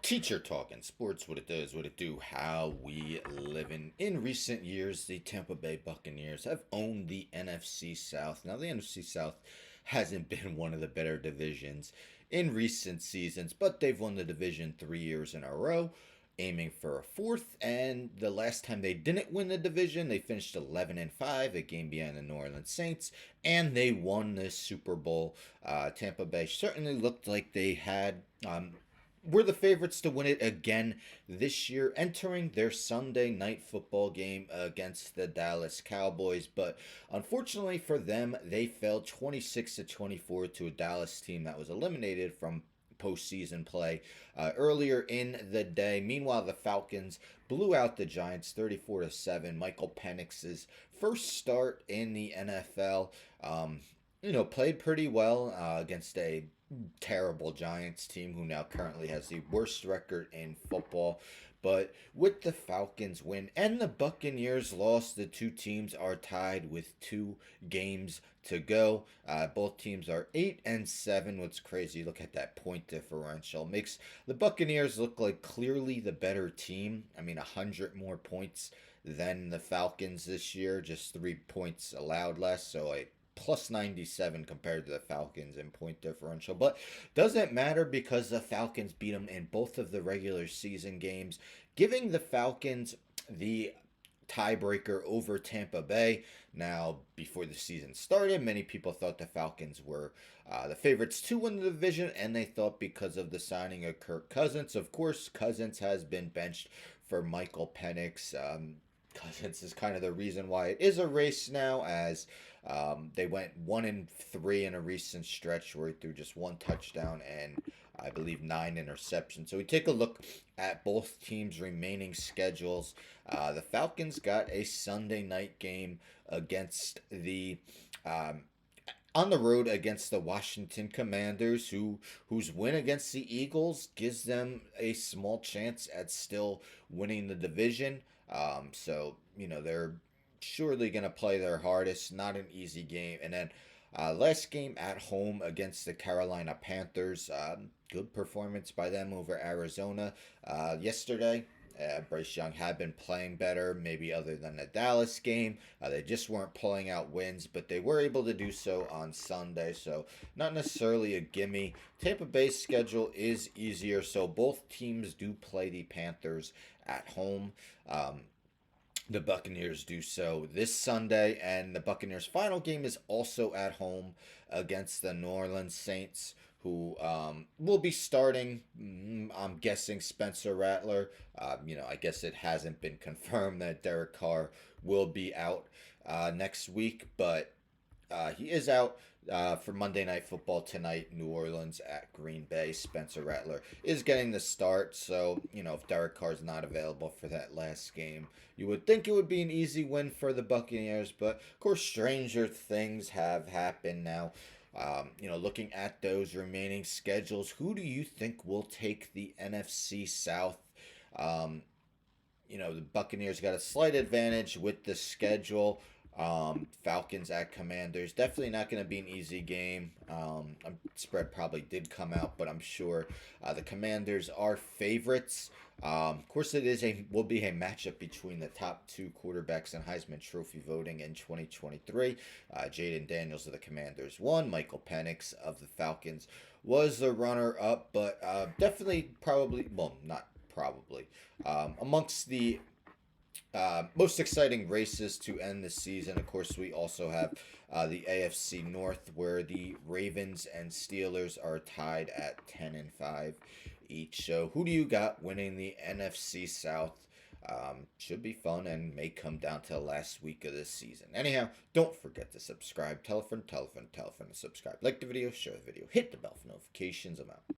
Teacher talking sports, what it does, what it do, how we living. In recent years, the Tampa Bay Buccaneers have owned the NFC South. Now, the NFC South hasn't been one of the better divisions in recent seasons, but they've won the division 3 years in a row, aiming for a fourth. And the last time they didn't win the division, they finished 11-5, a game behind the New Orleans Saints, and they won the Super Bowl. Tampa Bay certainly looked like they had. Were the favorites to win it again this year, entering their Sunday night football game against the Dallas Cowboys. But unfortunately for them, they fell 26-24 to a Dallas team that was eliminated from postseason play earlier in the day. Meanwhile, the Falcons blew out the Giants 34-7. Michael Penix's first start in the NFL. Played pretty well against a terrible Giants team who now currently has the worst record in football. But with the Falcons win and the Buccaneers loss, the two teams are tied with 2 games to go. Both teams are 8-7. What's crazy, look at that point differential. Makes the Buccaneers look like clearly the better team. I mean, 100 more points than the Falcons this year, just 3 points allowed less. So plus 97 compared to the Falcons in point differential. But doesn't matter because the Falcons beat them in both of the regular season games, giving the Falcons the tiebreaker over Tampa Bay. Now, before the season started, many people thought the Falcons were the favorites to win the division, and they thought because of the signing of Kirk Cousins. Of course, Cousins has been benched for Michael Penix. Cousins is kind of the reason why it is a race now, as they went 1-3 in a recent stretch where he threw just 1 touchdown and I believe 9 interceptions. So we take a look at both teams' remaining schedules. The Falcons got a Sunday night game against the on the road against the Washington Commanders, whose win against the Eagles gives them a small chance at still winning the division. They're surely going to play their hardest. Not an easy game. And then last game at home against the Carolina Panthers. Good performance by them over Arizona yesterday. Bryce Young had been playing better, maybe other than the Dallas game. They just weren't pulling out wins, but they were able to do so on Sunday. So not necessarily a gimme. Tampa Bay's schedule is easier, so both teams do play the Panthers at home. The Buccaneers do so this Sunday, and the Buccaneers' final game is also at home against the New Orleans Saints, who will be starting, I'm guessing, Spencer Rattler. I guess it hasn't been confirmed that Derek Carr will be out next week, but he is out for Monday Night Football tonight, New Orleans at Green Bay. Spencer Rattler is getting the start, so, if Derek Carr's not available for that last game, you would think it would be an easy win for the Buccaneers, but, of course, stranger things have happened now. Looking at those remaining schedules, who do you think will take the NFC South? The Buccaneers got a slight advantage with the schedule. Falcons at Commanders. Definitely not going to be an easy game. Spread probably did come out, but I'm sure the Commanders are favorites. Of course, will be a matchup between the top 2 quarterbacks in Heisman Trophy voting in 2023. Jaden Daniels of the Commanders won. Michael Penix of the Falcons was the runner-up, but definitely, probably, well, not probably, amongst the most exciting races to end the season. Of course, we also have the AFC North, where the Ravens and Steelers are tied at 10-5 each. So who do you got winning the NFC South? Should be fun and may come down to the last week of this season. Anyhow, don't forget to subscribe. Tell a friend to subscribe. Like the video, share the video, hit the bell for notifications. I'm out.